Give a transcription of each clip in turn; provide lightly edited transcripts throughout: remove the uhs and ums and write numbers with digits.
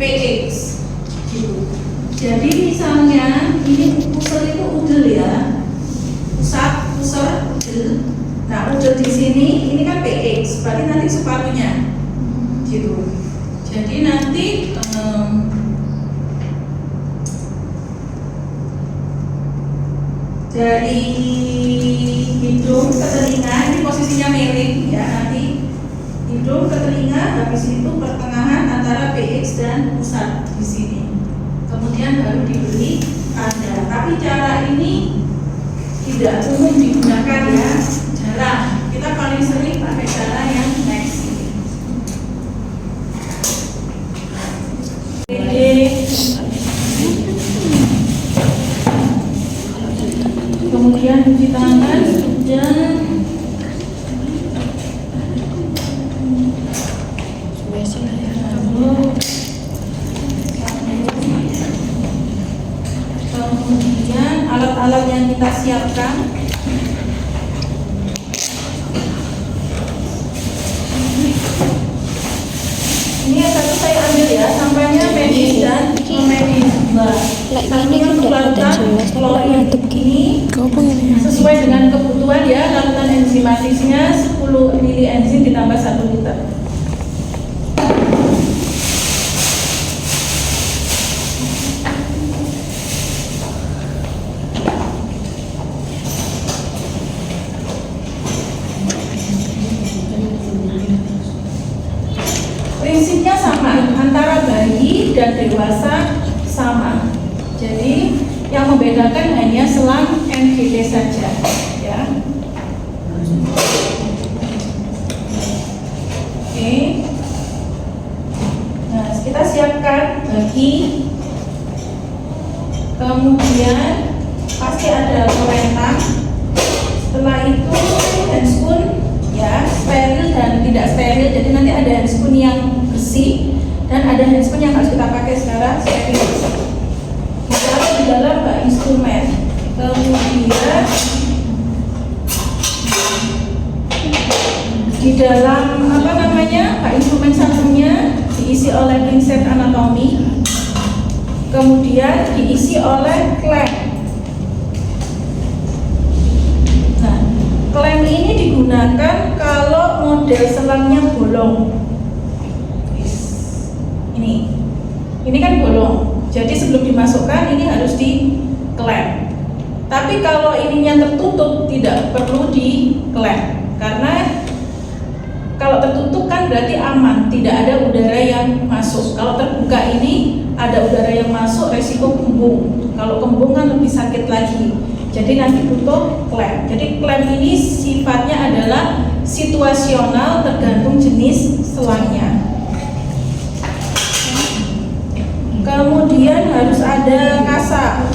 PX gitu. Jadi misalnya ini pusar itu udel ya, pusar udel. Nah udel di sini ini kan PX, berarti nanti separuhnya gitu. Jadi nanti dari hidung ke telinga, ini posisinya miring ya, nanti hidung ke telinga, habis itu pertengahan antara PX dan pusat di sini. Kemudian baru diberi tanda. Tapi cara ini tidak umum digunakan ya, jarang. Kita paling sering pakai cara yang next. Kemudian cuci tangan sudah. Kemudian alat-alat yang kita siapkan. Ini yang satu saya ambil ya, sampelnya medis dan non-medis. Satunya untuk larutan klorid ini sesuai dengan kebutuhan ya, larutan enzimatisnya 10 mili enzim ditambah 1 liter. Prinsipnya sama, antara bayi dan dewasa sama. Jadi yang membedakan hanya selang NGT saja, ya. Oke. Nah, kita siapkan bagi. Kemudian pasti ada lorentang. Setelah itu handscoon, ya, steril dan tidak steril. Jadi nanti ada handscoon yang bersih dan ada handscoon yang harus kita pakai sekarang steril. Ditaruh di dalam instrumen. Kemudian di dalam instrumen satunya diisi oleh pinset anatomi. Kemudian diisi oleh klem. Nah, klem ini digunakan kalau model selangnya bolong. Ini kan bolong. Jadi sebelum dimasukkan ini harus diklem. Tapi kalau ininya tertutup tidak perlu diklem, karena kalau tertutup kan berarti aman, tidak ada udara yang masuk. Kalau terbuka ini ada udara yang masuk, resiko kembung. Kalau kembung kan lebih sakit lagi. Jadi nanti butuh klem. Jadi klem ini sifatnya adalah situasional, tergantung jenis selangnya. Kemudian harus ada kasa.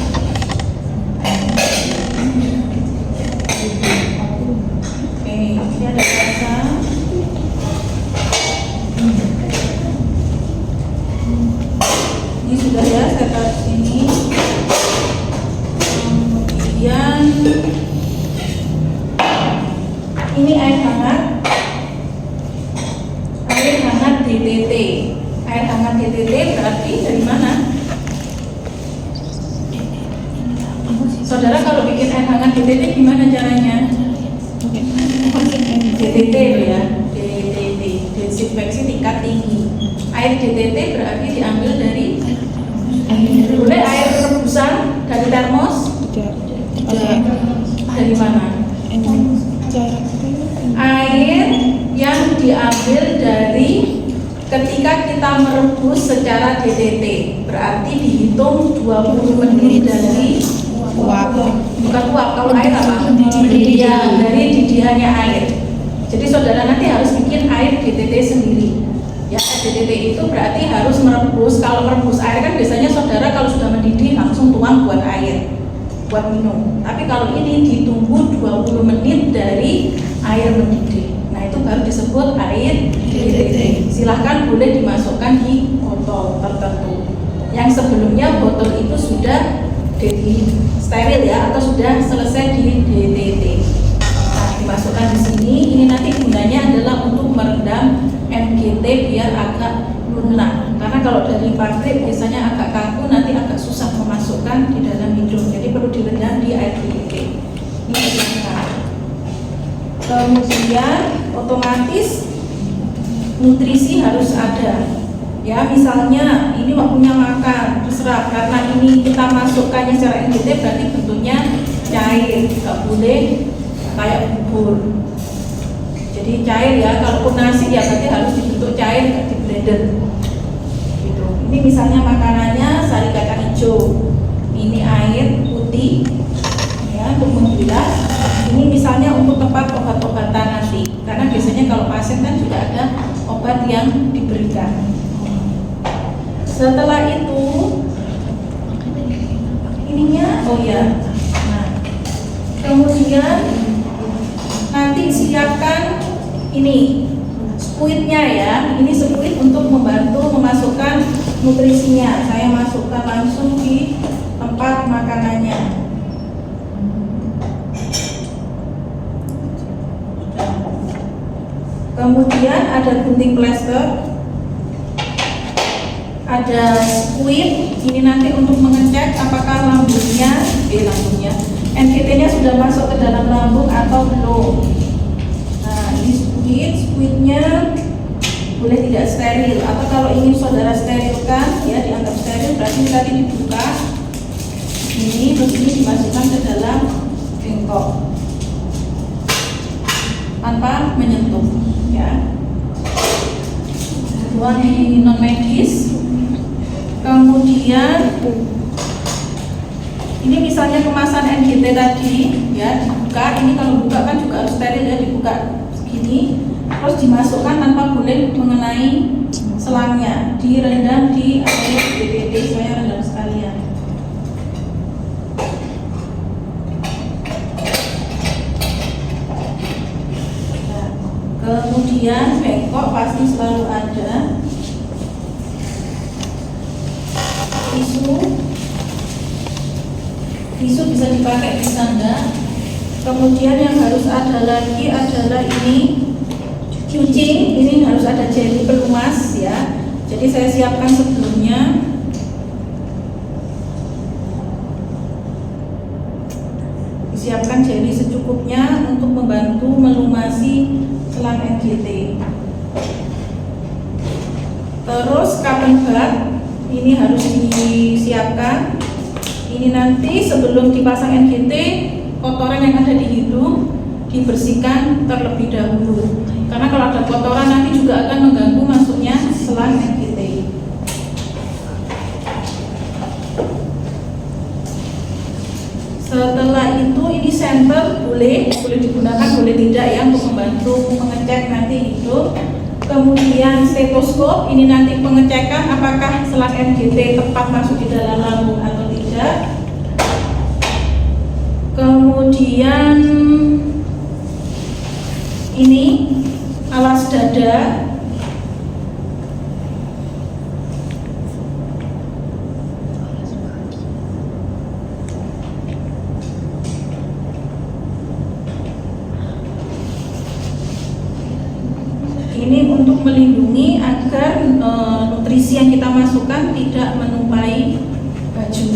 Oke, ini ada kasa. Ini sudah ya, saya taruh sini. Kemudian ini air hangat. Air hangat DTT. Air hangat DTT berarti dari mana? Saudara kalau bikin air hangat DTT gimana caranya? DTT ya, DTT, desinfeksi tingkat tinggi. Air DTT berarti diambil dari boleh air rebusan dari termos? Dari mana? Air yang diambil dari ketika kita merebus secara DTT, berarti dihitung 20 menit dari uap. Bukan uap, kalau air apa? Didihan, dari didihannya air. Jadi saudara nanti harus bikin air DTT sendiri. Ya, DTT itu berarti harus merebus. Kalau merebus air kan biasanya saudara kalau sudah mendidih langsung tuang buat air, buat minum. Tapi kalau ini ditunggu 20 menit dari air mendidih. Nah, itu baru disebut air DTT. Silahkan boleh dimasukkan di botol tertentu. Yang sebelumnya botol itu sudah steril ya, atau sudah selesai di DTT. Nah, dimasukkan di sini. Ini nanti gunanya adalah untuk merendam MGT biar agak lunak. Karena kalau dari pabrik biasanya agak kaku, nanti agak susah memasukkan di dalam hidung, jadi perlu direndam di air putih. Ini pertama. Kemudian otomatis nutrisi harus ada. Ya, misalnya ini waktunya makan, terserah, karena ini kita masukkannya secara NGT berarti bentuknya cair, nggak boleh kayak bubur. Jadi cair ya, kalaupun nasi ya berarti harus dibentuk cair, nggak di blender. Gitu. Ini misalnya makanannya sari kacang hijau, ini air putih, ya untuk menggilas. Ini misalnya untuk tempat obat-obatan nanti, karena biasanya kalau pasien kan juga ada obat yang diberikan. Setelah itu ininya, oh ya, nah kemudian nanti siapkan ini squidnya ya. Ini squid untuk membantu memasukkan nutrisinya. Saya masukkan langsung di tempat makanannya. Kemudian ada gunting plester, ada squid. Ini nanti untuk mengecek apakah lambungnya, NGT-nya sudah masuk ke dalam lambung atau belum. Nah, ini squidnya boleh tidak steril, atau kalau ingin saudara sterilkan, ya dianggap steril, berarti tadi dibuka ini, terus ini dimasukkan ke dalam bengkok tanpa menyentuh, ya. Kedua di non medis. Kemudian ini misalnya kemasan NGT tadi, ya dibuka. Ini kalau buka kan juga harus steril ya, dibuka segini, terus dimasukkan tanpa boleh mengenai selangnya, direndam di air DPT. Saya rendam sekalian. Nah, kemudian bengkok pasti selalu ada. Tisu bisa dipakai, bisa enggak. Kemudian yang harus ada lagi adalah ini cucing. Ini harus ada jeli pelumas ya. Jadi saya siapkan sebelumnya. Disiapkan jeli secukupnya untuk membantu melumasi selang NGT. Terus cotton bud ini harus disiapkan. Ini nanti sebelum dipasang NGT, kotoran yang ada di hidung dibersihkan terlebih dahulu. Karena kalau ada kotoran nanti juga akan mengganggu masuknya selang NGT. Setelah itu ini senter boleh digunakan, boleh tidak ya, untuk membantu mengecek nanti hidung. Kemudian stetoskop, ini nanti pengecekan apakah selang NGT tepat masuk di dalam lambung atau tidak. Kemudian ini alas dada. Ini untuk melindungi agar nutrisi yang kita masukkan tidak menumpai baju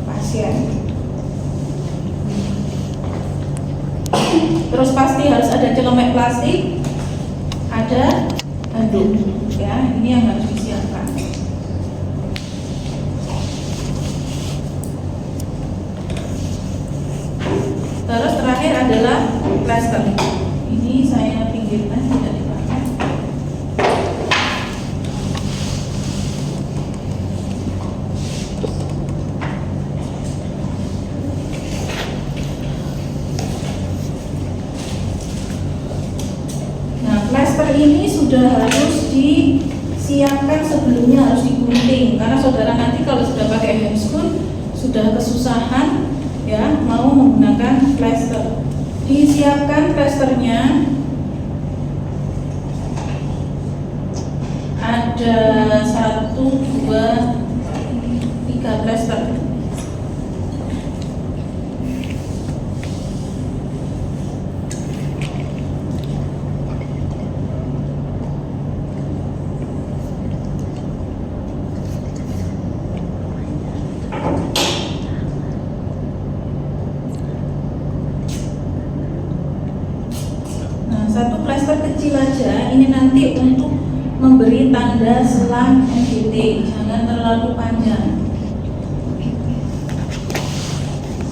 pasien. Terus pasti harus ada celemek plastik, ada handuk, ya. Ini yang harus disiapkan. Terus terakhir adalah plester. Ini saya pinggirkan, tidak dipakai. Nah, plester ini sudah harus disiapkan sebelumnya, harus digunting, karena saudara nanti kalau sudah pakai handscoon sudah kesusahan ya mau menggunakan plester. Disiapkan plesternya, ada 1, 2, 3 plester. kecil aja. Ini nanti untuk memberi tanda selang NGT, jangan terlalu panjang.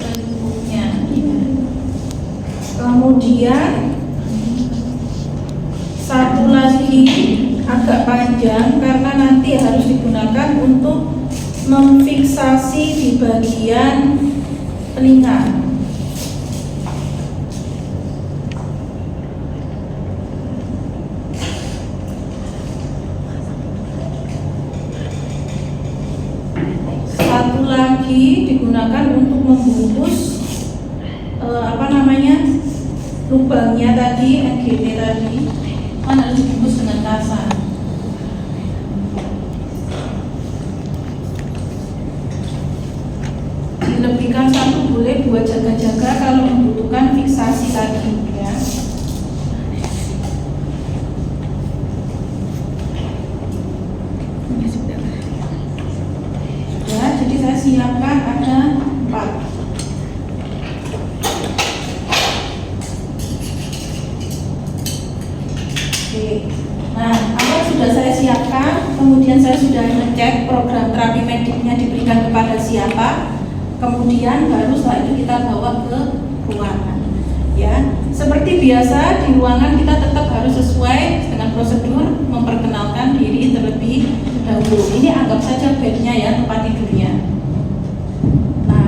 Secukupnya. Kemudian satu lagi agak panjang karena nanti harus digunakan untuk memfiksasi di bagian telinga. Satu lagi digunakan untuk membungkus lubangnya tadi, NGT tadi, kan harus dibungkus dengan kasar. Dilebihkan satu boleh, dua jaga-jaga kalau membutuhkan fiksasi lagi ya. Sudah, jadi saya siapkan ada 4. Oke. Nah, apa sudah saya siapkan, kemudian saya sudah ngecek program terapi mediknya diberikan kepada siapa, kemudian baru setelah itu kita bawa ke ruangan. Ya, seperti biasa di ruangan kita tetap harus sesuai dengan prosedur memperkenalkan diri terlebih dahulu. Ini anggap saja bednya ya, tempat tidurnya. Nah,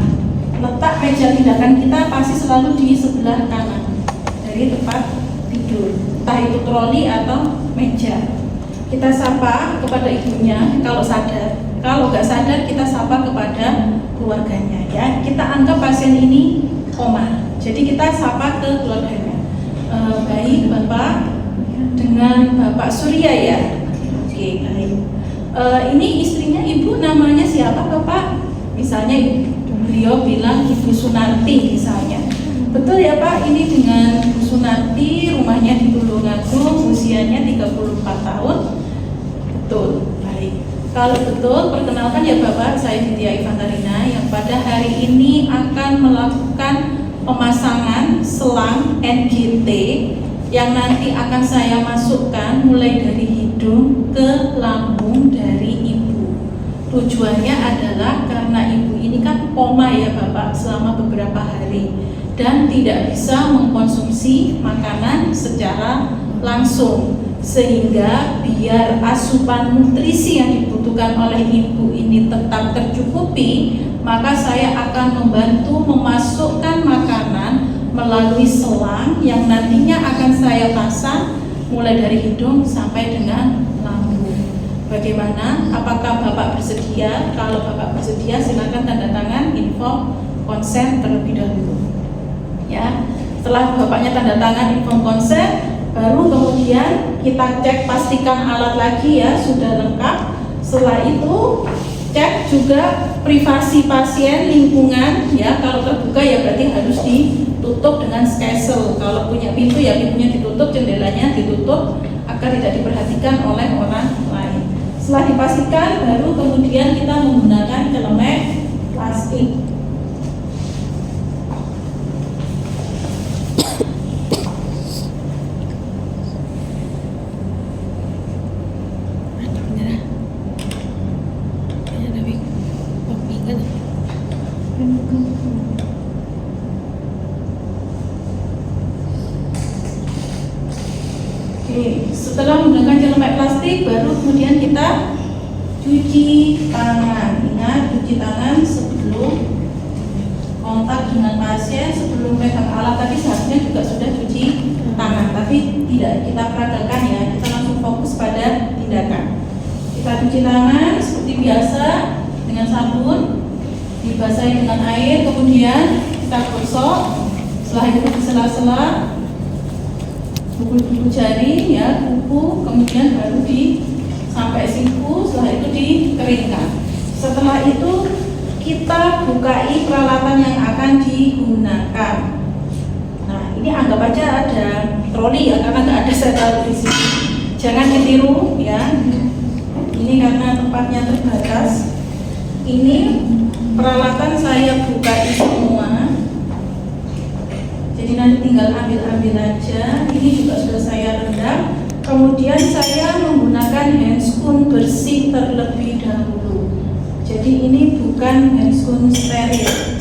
letak meja tindakan kita pasti selalu di sebelah kanan dari tempat tidur, entah itu troli atau meja. Kita sapa kepada ibunya kalau sadar, kalau nggak sadar kita sapa kepada keluarganya ya. Kita anggap pasien ini koma, jadi kita sapa ke keluarganya. Baik Bapak, dengan Bapak Surya ya. Oke, baik. Ini istrinya Ibu namanya siapa Bapak? Misalnya beliau bilang Ibu Sunarti misalnya. Betul ya Pak, ini dengan Bu Sunarti, rumahnya di Tulungagung, usianya 34 tahun. Betul, baik. Kalau betul, perkenalkan ya Bapak, saya Ditya Ivantarina yang pada hari ini akan melakukan pemasangan selang NGT yang nanti akan saya masukkan mulai dari hidung ke lambung dari Ibu. Tujuannya adalah karena Ibu ini kan koma ya Bapak selama beberapa hari dan tidak bisa mengkonsumsi makanan secara langsung, sehingga biar asupan nutrisi yang dibutuhkan oleh ibu ini tetap tercukupi, maka saya akan membantu memasukkan makanan melalui selang yang nantinya akan saya pasang mulai dari hidung sampai dengan lambung. Bagaimana? Apakah Bapak bersedia? Kalau Bapak bersedia, silakan tanda tangan info konsen terlebih dahulu. Ya, setelah Bapaknya tanda tangan info konsen, baru kemudian kita cek pastikan alat lagi ya sudah lengkap. Setelah itu cek juga privasi pasien, lingkungan ya. Kalau terbuka ya berarti harus ditutup dengan skesel. Kalau punya pintu ya pintunya ditutup, jendelanya ditutup agar tidak diperhatikan oleh orang lain. Setelah dipastikan, baru kemudian kita menggunakan celemek plastik. Oke, setelah menggunakan celemek plastik, baru kemudian kita cuci tangan. Ingat, cuci tangan sebelum kontak dengan pasien, sebelum pegang alat tadi seharusnya juga sudah cuci tangan, tapi tidak kita peragakan ya, kita langsung fokus pada tindakan. Kita cuci tangan seperti biasa dengan sabun, dibasahi dengan air, kemudian kita gosok. Setelah itu di sela-sela kuku jari ya, kuku, kemudian baru sampai siku, setelah itu dikeringkan. Setelah itu kita bukai peralatan yang akan digunakan. Nah, ini anggap aja ada troli ya, karena nggak ada saya taruh di sini. Jangan ditiru ya. Ini karena tempatnya terbatas. Ini peralatan saya bukai semua. Jadi nanti tinggal ambil aja. Ini juga sudah saya rendam. Kemudian saya menggunakan handscoon bersih terlebih dahulu. Jadi ini bukan handscoon steril.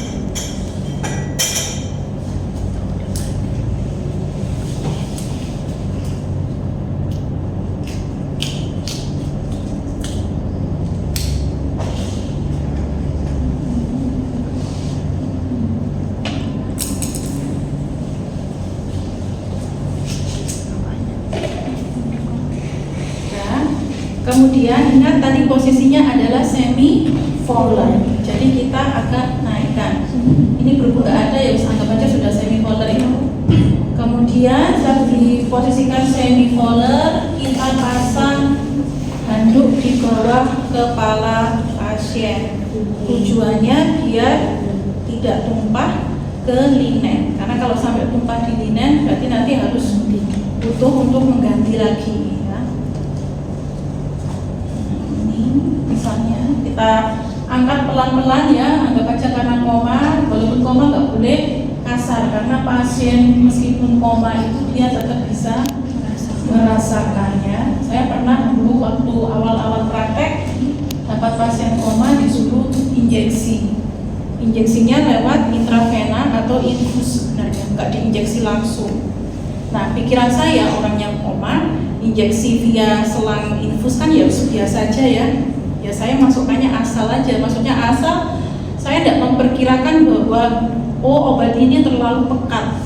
Kemudian ingat tadi posisinya adalah semi volar. Jadi kita agak naikkan. Ini berhubung nggak ada ya, anggap aja sudah semi volar itu. Kemudian saat diposisikan semi volar, kita pasang handuk di bawah kepala pasien. Tujuannya biar tidak tumpah ke linen. Karena kalau sampai tumpah di linen, berarti nanti harus butuh untuk mengganti lagi. Misalnya kita angkat pelan-pelan ya, anggap aja karena koma, walaupun koma nggak boleh kasar karena pasien meskipun koma itu dia tetap bisa merasakannya. Saya pernah dulu waktu awal-awal praktek dapat pasien koma disuruh injeksi. Injeksinya lewat intravena atau infus sebenarnya, nggak diinjeksi langsung. Nah, pikiran saya orang yang koma injeksi via selang infus kan ya biasa aja ya. Ya saya masukkannya asal aja, maksudnya asal saya tidak memperkirakan bahwa obat ini terlalu pekat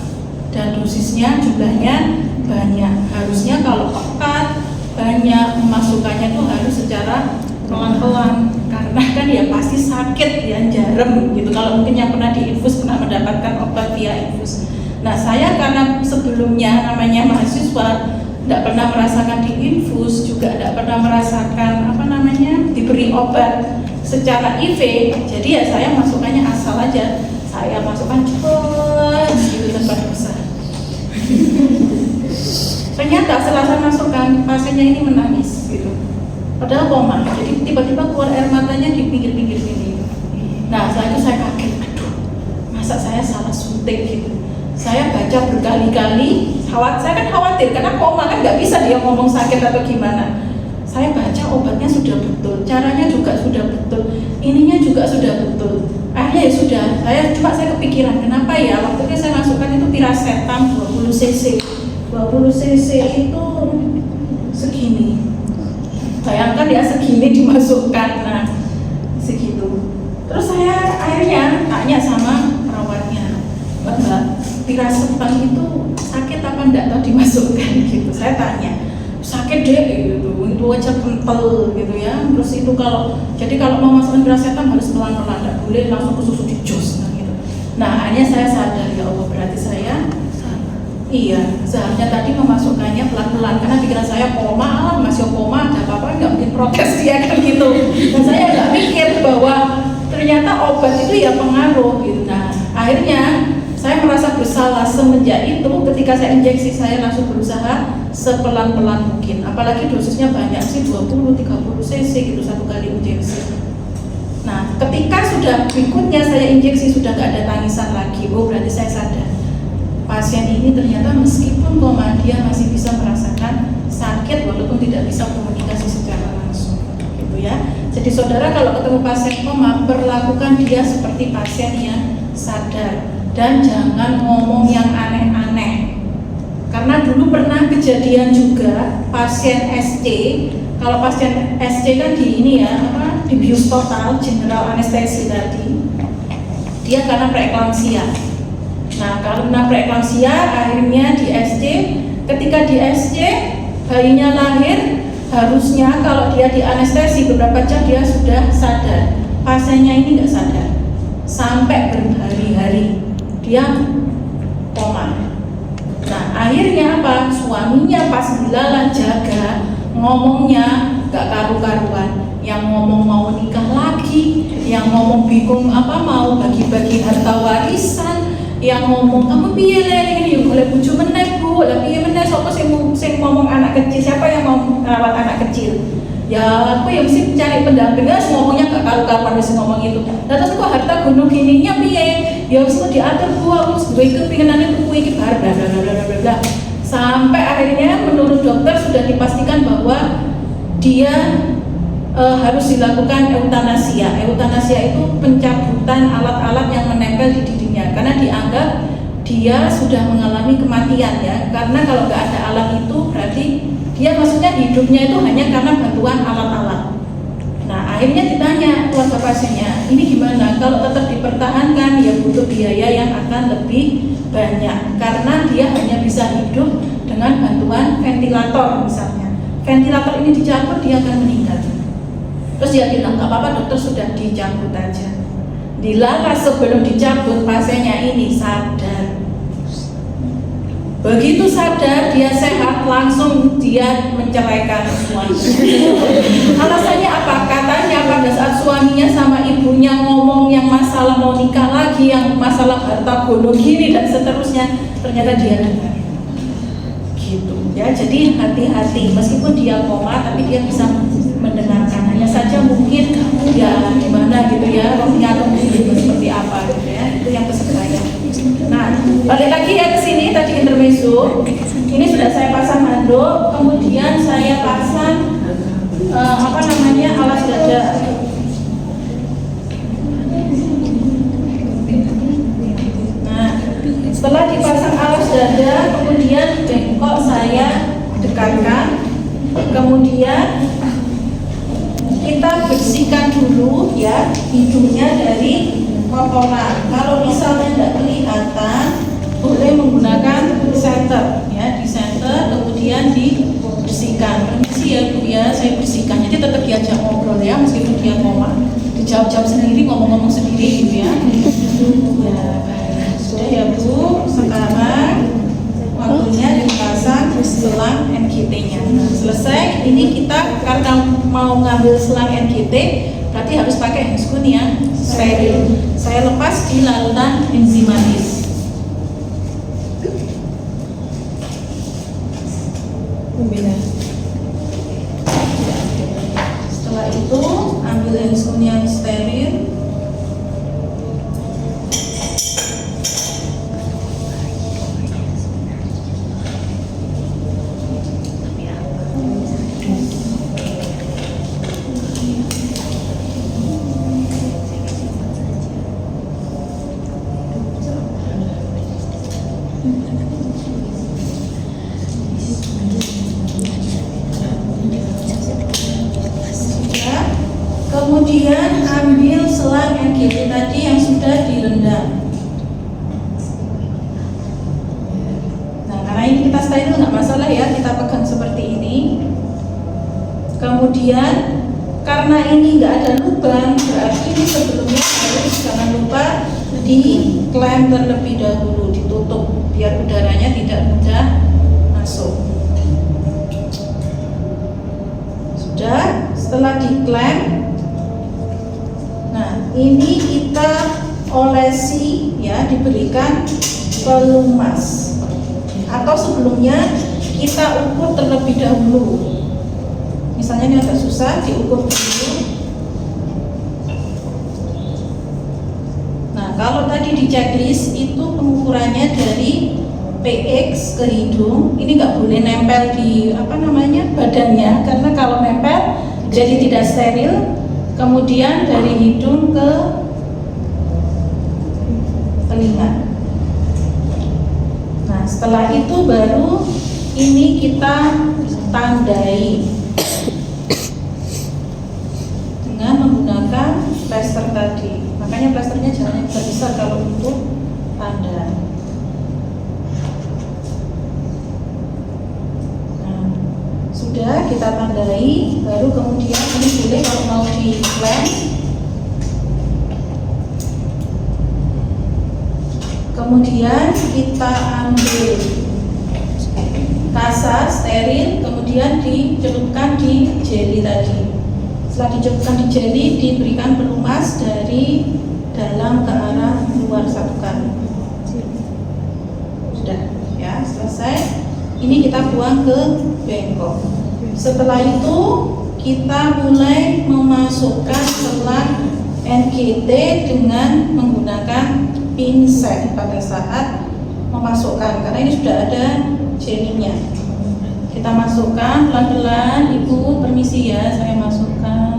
dan dosisnya jumlahnya banyak. Harusnya kalau pekat banyak memasukkannya itu harus secara pelan-pelan karena kan ya pasti sakit ya, jarem gitu. Kalau mungkin yang pernah diinfus pernah mendapatkan obat via infus. Nah saya karena sebelumnya namanya mahasiswa tidak pernah merasakan diinfus, juga tidak pernah merasakan diberi obat secara IV, jadi ya saya masukkannya asal aja. Saya masukkan cepet gitu tanpa dosa. Ternyata setelah saya masukkan, pasiennya ini menangis gitu. Padahal koma, jadi tiba-tiba keluar air matanya di pinggir-pinggir sini. Nah setelah itu saya kaget, aduh, masa saya salah suntik gitu. Saya baca berkali-kali, saya kan khawatir karena koma kan nggak bisa dia ngomong sakit atau gimana. Saya baca obatnya sudah betul, caranya juga sudah betul, ininya juga sudah betul. Akhirnya ya sudah, saya kepikiran kenapa ya waktu itu saya masukkan itu piracetam 20 cc. 20 cc itu segini. Bayangkan ya segini dimasukkan, nah segitu. Terus saya akhirnya tanya sama perawatnya, Mbak, piracetam itu sakit apa enggak atau dimasukkan gitu. Saya tanya, sakit deh gitu, itu aja kental gitu ya. Terus itu kalau mau masukkan piracetam harus pelan-pelan, enggak boleh langsung ke susu dijus gitu. Nah akhirnya saya sadar, ya Allah berarti saya seharusnya tadi memasukkannya pelan-pelan karena pikiran saya koma, masih koma, ada apa-apa nggak mungkin protes dia kan gitu. Dan saya nggak mikir bahwa ternyata obat itu ya pengaruh gitu. Nah akhirnya saya merasa bersalah semenjak itu. Ketika saya injeksi saya langsung berusaha sepelan-pelan mungkin, apalagi dosisnya banyak sih, 20-30 cc gitu satu kali injeksi. Nah ketika sudah berikutnya saya injeksi sudah nggak ada tangisan lagi. Berarti saya sadar pasien ini ternyata meskipun koma dia masih bisa merasakan sakit walaupun tidak bisa komunikasi secara langsung gitu ya. Jadi saudara kalau ketemu pasien koma, perlakukan dia seperti pasien yang sadar dan jangan ngomong yang aneh-aneh. Karena dulu pernah kejadian juga pasien SC. Kalau pasien SC kan di bius total general anestesi tadi, dia karena preeklamsia. Nah karena preeklamsia akhirnya di SC, ketika di SC bayinya lahir, harusnya kalau dia di anestesi beberapa jam dia sudah sadar. Pasiennya ini nggak sadar sampai berhari-hari dia koma. Nah akhirnya apa? Suaminya pas dilalah jaga, ngomongnya nggak karu-karuan. Yang ngomong mau nikah lagi, yang ngomong bingung mau bagi-bagi harta warisan, yang ngomong kamu piye ini oleh bojo meneh Bu, lah piye meneh sapa sing ngomong anak kecil, siapa yang mau merawat anak kecil? Ya aku ya mesti cari pendamping, ngomongnya gak karu-karuan wis ngomong itu. Lah terus kok harta gunung gininya piye? Ya wis diatur Bu, aku duwe kepinginane tuku iki bar bla bla bla bla bla. Sampai akhirnya menurut dokter sudah dipastikan bahwa dia harus dilakukan eutanasia. Eutanasia itu pencabutan alat-alat yang menempel di dirinya karena dianggap dia sudah mengalami kematian ya. Karena kalau nggak ada alat itu berarti dia maksudnya hidupnya itu hanya karena bantuan alat-alat. Nah akhirnya ditanya keluarga pasiennya, ini gimana? Kalau tetap dipertahankan ya butuh biaya yang akan lebih banyak karena dia hanya bisa hidup dengan bantuan ventilator misalnya. Ventilator ini dicabut dia akan meninggal. Terus dia bilang nggak apa-apa dokter, sudah dicabut aja. Dilala sebelum dicabut pasiennya ini sadar. Begitu sadar dia sehat langsung dia menceraikan suaminya. Alasannya apa? Katanya pada saat suaminya sama ibunya ngomong yang masalah mau nikah lagi, yang masalah harta gono gini dan seterusnya, ternyata dia dengar. Gitu ya. Jadi hati-hati, meskipun dia koma tapi dia bisa mendengarkan. Hanya saja mungkin ya gimana gitu ya, rohnya seperti apa gitu ya. Itu yang keseberanya. Nah, balik lagi ya ke sini tadi intermezzo. Ini sudah saya pasang handuk, kemudian saya pasang alas dada. Nah, setelah dipasang alas dada, kemudian bengkok saya dekatkan, kemudian kita bersihkan dulu ya hidungnya dari kotoran. Kalau misalnya tidak kelihatan, boleh menggunakan senter ya, di senter kemudian dibersihkan. Permisi ya Bu ya, saya bersihkan. Jadi tetap diajak ngobrol ya, meskipun dia koma. Dijawab-jawab sendiri, ngomong-ngomong sendiri gitu ya. Ya, sudah ya Bu. Sekarang waktunya dipasang selang NGT-nya. Nah, selesai. Ini kita karena mau ngambil selang NGT, berarti harus pakai handscoon yang steril. Saya lepas di larutan enzimatis. Setelah itu ambil handscoon yang steril. Kemudian ambil selang NGT tadi yang sudah direndam. Nah, karena ini kita steril nggak masalah ya, kita pegang seperti ini. Kemudian karena ini nggak ada lubang, berarti ini sebelumnya harus jangan lupa diklem terlebih dahulu, ditutup biar udaranya tidak mudah masuk. Sudah, setelah diklem. Nah, ini kita olesi ya, diberikan pelumas. Atau sebelumnya kita ukur terlebih dahulu. Misalnya ini agak susah, diukur dulu. Nah, kalau tadi di checklist itu pengukurannya dari PX ke hidung. Ini nggak boleh nempel di badannya, karena kalau nempel jadi tidak steril. Kemudian dari hidung ke telinga. Nah, setelah itu baru ini kita tandai dengan menggunakan plester tadi. Makanya plesternya jangan yang besar kalau untuk tanda. Sudah kita tandai, baru kemudian ini boleh kalau mau diklem. Kemudian kita ambil kasa steril, kemudian dicelupkan di jeli tadi. Setelah dicelupkan di jeli, diberikan pelumas dari dalam ke arah luar satu kali. Sudah ya, selesai. Ini kita buang ke bengkok. Setelah itu kita mulai memasukkan selang NGT dengan menggunakan pinset pada saat memasukkan, karena ini sudah ada janinnya. Kita masukkan pelan-pelan. Ibu permisi ya, saya masukkan.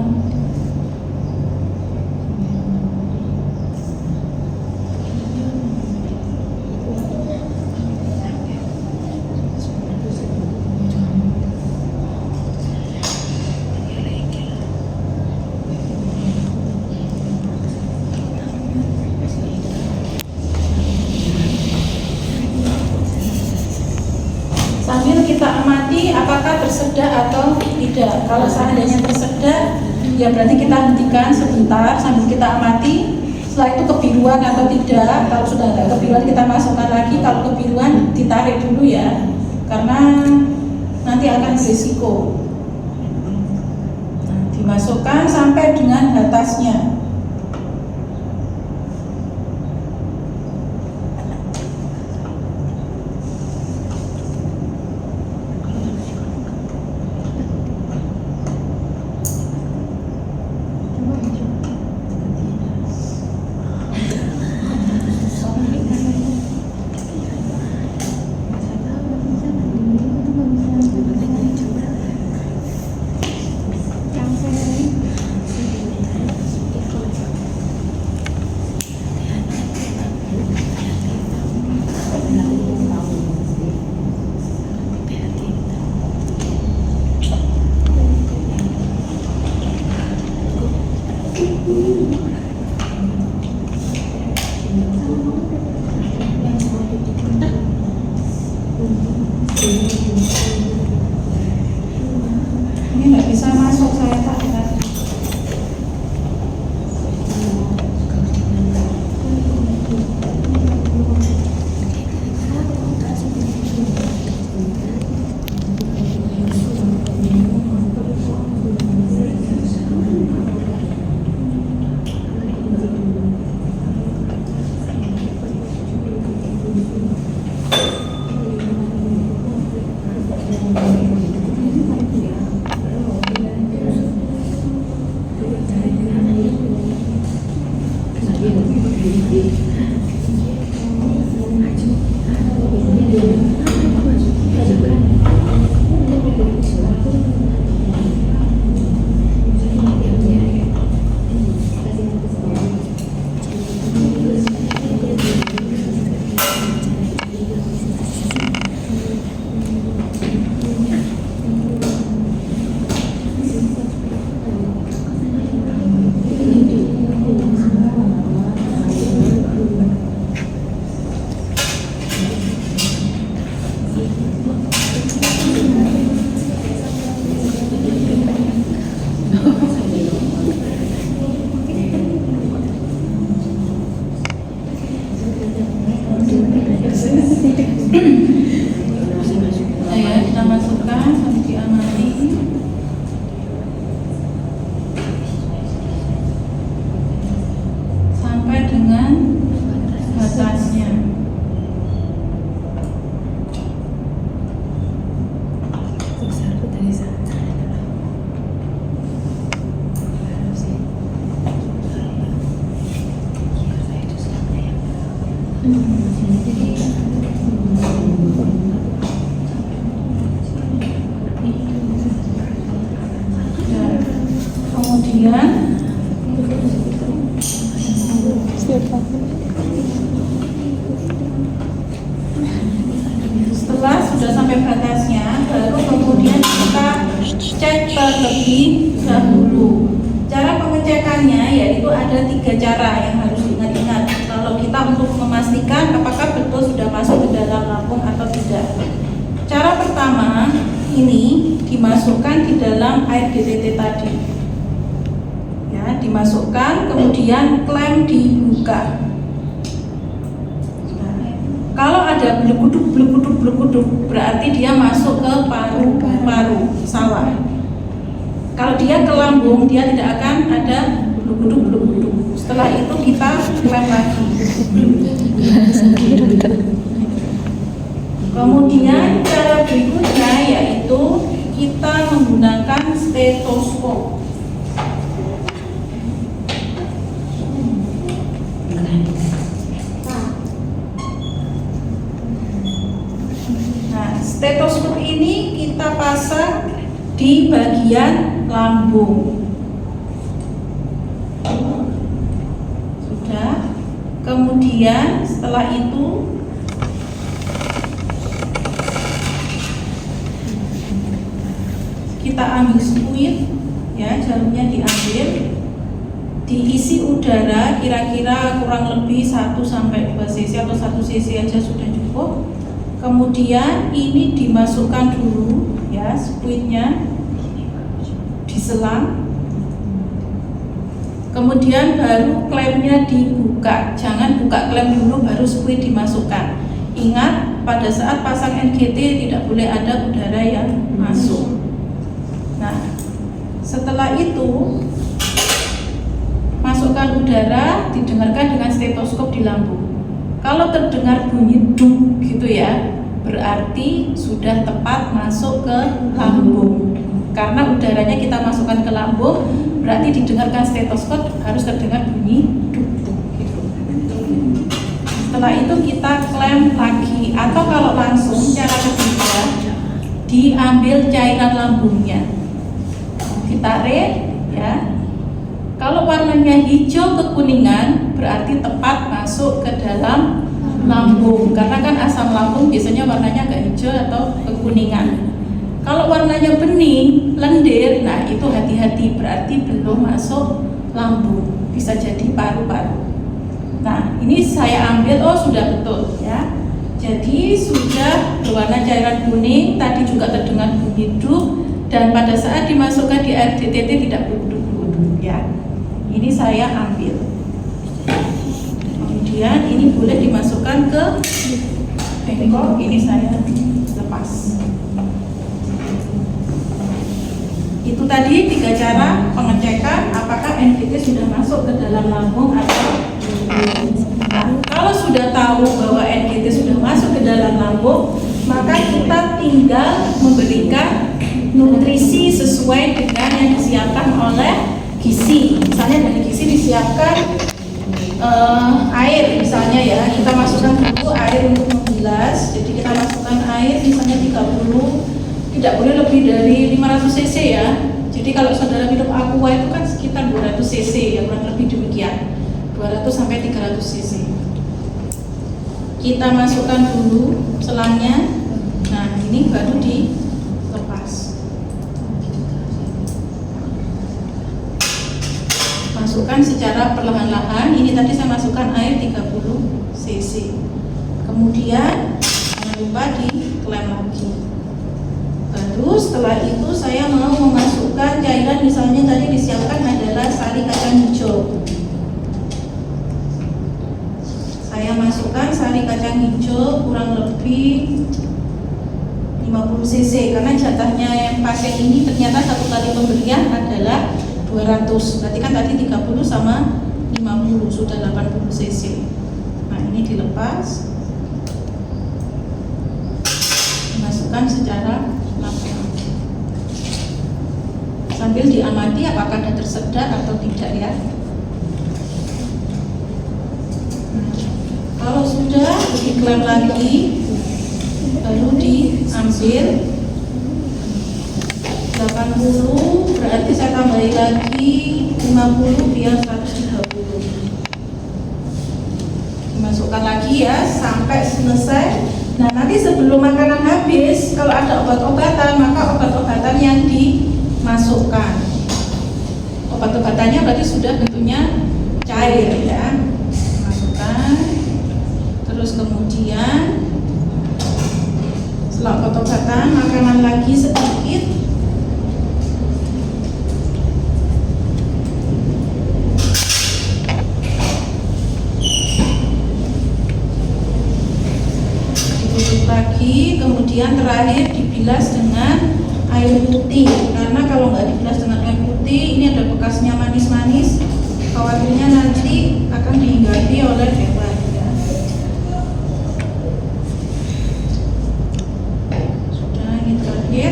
Sambil kita amati apakah tersedak atau tidak. Kalau seandainya tersedak, ya berarti kita hentikan sebentar sambil kita amati. Setelah itu kebiruan atau tidak. Kalau sudah ada kebiruan kita masukkan lagi. Kalau kebiruan ditarik dulu ya, karena nanti akan berisiko. Nah, dimasukkan sampai dengan batasnya. Ini nggak bisa masuk, saya tak lihat. Ya, kita masukkan sambil diamati. Sampai dengan batasnya. Kemudian setelah sudah sampai batasnya, baru kemudian kita cek terlebih dahulu. Cara pengecekannya yaitu ada 3 cara yang harus diingat-ingat kalau kita untuk memastikan apakah betul sudah masuk ke dalam lambung atau tidak. Cara pertama ini dimasukkan di dalam air DTT tadi. Dimasukkan, kemudian klem dibuka. Nah, kalau ada blekuduk berarti dia masuk ke paru-paru sawah. Kalau dia ke lambung, dia tidak akan ada blekuduk. Setelah itu kita klem lagi. Kemudian cara berikutnya yaitu kita menggunakan stetoskop. pasang di bagian lambung. Sudah. Kemudian setelah itu kita ambil spuit, ya, jarumnya diambil, diisi udara kira-kira kurang lebih 1-2 cc atau 1 cc aja sudah cukup. Kemudian ini dimasukkan dulu, ya, spuitnya diselam. Kemudian baru klemnya dibuka. Jangan buka klem dulu baru spuit dimasukkan. Ingat, pada saat pasang NGT tidak boleh ada udara yang masuk. Nah, setelah itu masukkan udara, didengarkan dengan stetoskop di lambung. Kalau terdengar bunyi duk gitu ya, berarti sudah tepat masuk ke lambung. Karena udaranya kita masukkan ke lambung, berarti didengarkan stetoskop harus terdengar bunyi duk gitu. Setelah itu kita klem lagi, atau kalau langsung cara ketiga diambil cairan lambungnya, ditarik, ya. Kalau warnanya hijau kekuningan berarti tepat masuk ke dalam lambung, karena kan asam lambung biasanya warnanya agak hijau atau kekuningan. Kalau warnanya bening, lendir, nah itu hati-hati, berarti belum masuk lambung, bisa jadi paru-paru. Nah, ini saya ambil, oh sudah betul, ya. Jadi sudah berwarna cairan kuning, tadi juga terdengar bunyi duk, dan pada saat dimasukkan di air DTT tidak beruduk-uduk, ya. Ini saya ambil. Kemudian ini boleh dimasukkan ke bengkok, ini saya lepas. Itu tadi 3 cara pengecekan apakah NGT sudah masuk ke dalam lambung atau belum. Nah, kalau sudah tahu bahwa NGT sudah masuk ke dalam lambung, maka kita tinggal memberikan nutrisi sesuai dengan yang disiapkan oleh gizi. Misalnya dari gizi disiapkan air, misalnya ya, kita masukkan dulu air untuk membilas. Jadi kita masukkan air misalnya 30, tidak boleh lebih dari 500 cc ya. Jadi kalau saudara minum aqua itu kan sekitar 200 cc ya, kurang lebih demikian, 200 sampai 300 cc. Kita masukkan dulu selangnya. Nah, ini baru dilepas. Masukkan secara perlahan-lahan. Ini tadi saya masukkan air 30 cc. Kemudian jangan lupa diklem lagi. Baru setelah itu saya mau memasukkan cairan, misalnya tadi disiapkan adalah sari kacang hijau. Saya masukkan sari kacang hijau kurang lebih 50 cc, karena jatahnya yang pakai ini ternyata satu kali pemberian adalah 200. Berarti kan tadi 30 sama 50 sudah 80 cc. Nah, ini dilepas, dimasukkan secara sambil diamati apakah ada tersedak atau tidak ya. Kalau sudah diklaim lagi, baru diambil 80, berarti saya tambahin lagi 50 biar 130. Dimasukkan lagi ya sampai selesai. Nah, nanti sebelum makanan habis, kalau ada obat-obatan, maka obat-obatan yang dimasukkan. Obat-obatannya berarti sudah bentuknya cair ya. Masukkan. Terus kemudian setelah obat-obatan, makanan lagi sedikit. Ditutup lagi, kemudian terakhir dibilas dengan air putih, karena kalau nggak dibilas dengan air putih ini ada bekasnya manis-manis, khawatirnya nanti akan dihinggapi oleh hewan ya. Sudah, ini terakhir.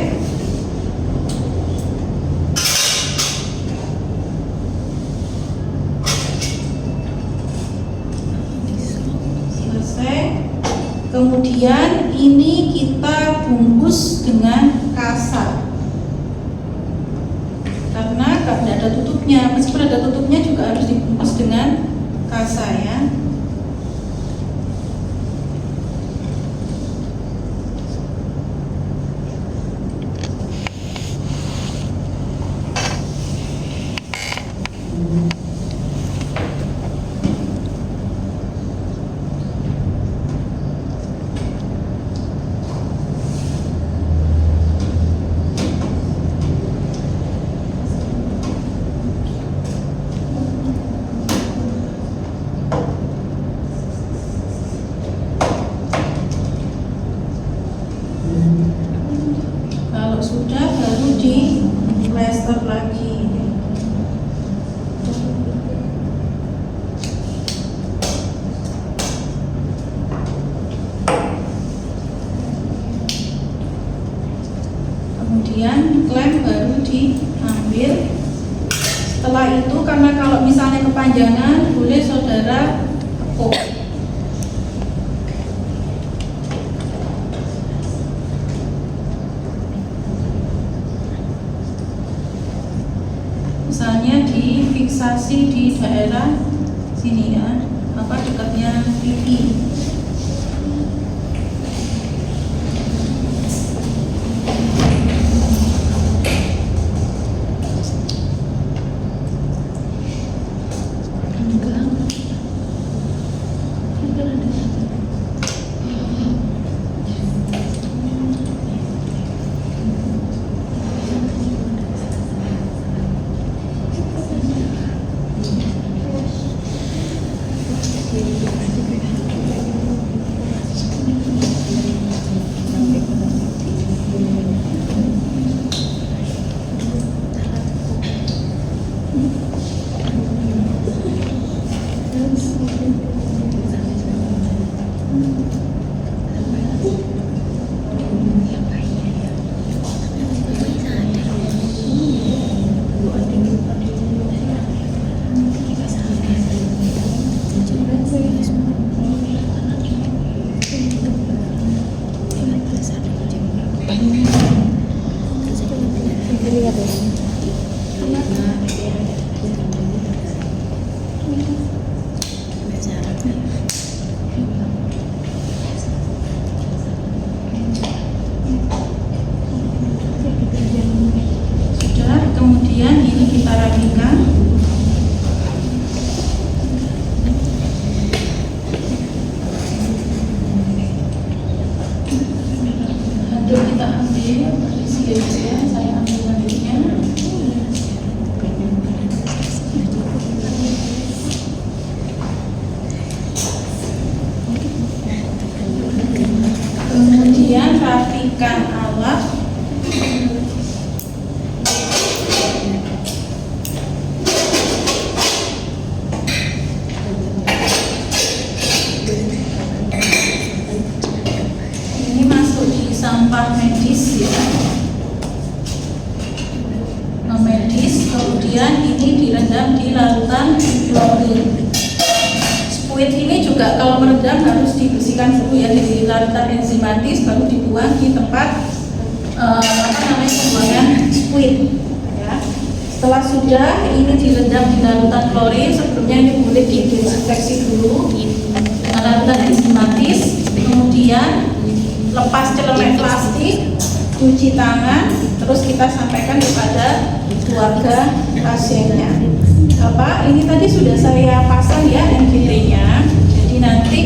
Selesai. Kemudian ini kita bungkus dengan kasa, karena tidak ada tutupnya. Meskipun ada tutupnya juga harus dibungkus dengan kasa ya. Kalau sudah baru di plester lagi. Kemudian klem baru diambil. Setelah itu, karena kalau misalnya kepanjangan, boleh saudara tekuk. Misalnya difiksasi di daerah sini ya, dekatnya pipi. Sudah, kemudian ini kita rapikan. Handuk kita ambil, isi aja, saya ambil handuknya. Kemudian rapikan alat. Ini masuk di sampah medis ya, medis. Kemudian ini direndam di larutan klorin. Spuit ini juga kalau merendam harus dibersihkan dulu ya, di larutan enzimatis, baru dibuang di tempat pembuangan spuit ya. Setelah sudah ini direndam di larutan klorin, sebelumnya ini boleh didesinfeksi dulu dengan larutan enzimatis. Kemudian lepas celemek plastik, cuci tangan, terus kita sampaikan kepada keluarga pasiennya. Bapak, ini tadi sudah saya pasang ya NGT-nya. Jadi nanti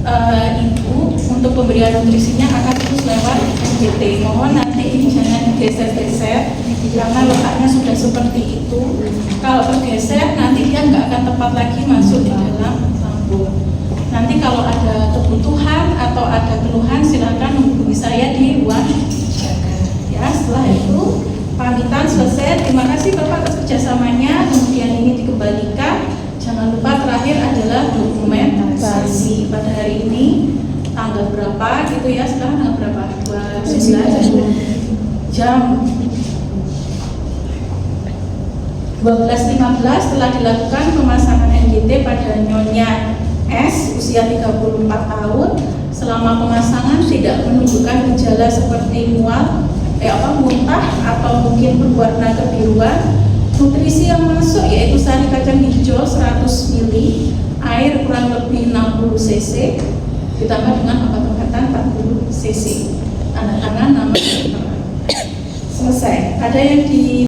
Ibu untuk pemberian nutrisinya akan terus lewat NGT. Mohon nanti ini jangan digeser-geser karena letaknya sudah seperti itu. Kalau bergeser nanti dia nggak akan tepat lagi masuk di dalam lambung. Nanti kalau ada kebutuhan atau ada keluhan silakan menghubungi saya di ruang jaga. Ya, setelah itu pamitan selesai. Terima kasih Bapak atas kerjasamanya. Kemudian ini dikembalikan. Jangan lupa terakhir adalah dokumentasi. Pada hari ini tanggal berapa gitu ya? Sekarang tanggal berapa? 29 jam 12.15 telah dilakukan pemasangan NGT pada Nyonya S, usia 34 tahun, selama pemasangan tidak menunjukkan gejala seperti muntah atau mungkin berwarna kebiruan. Nutrisi yang masuk yaitu sari kacang hijau 100 ml, air kurang lebih 60 cc, ditambah dengan obat-obatan 40 cc. Tanda tangan nama dokter. Selesai. Ada yang di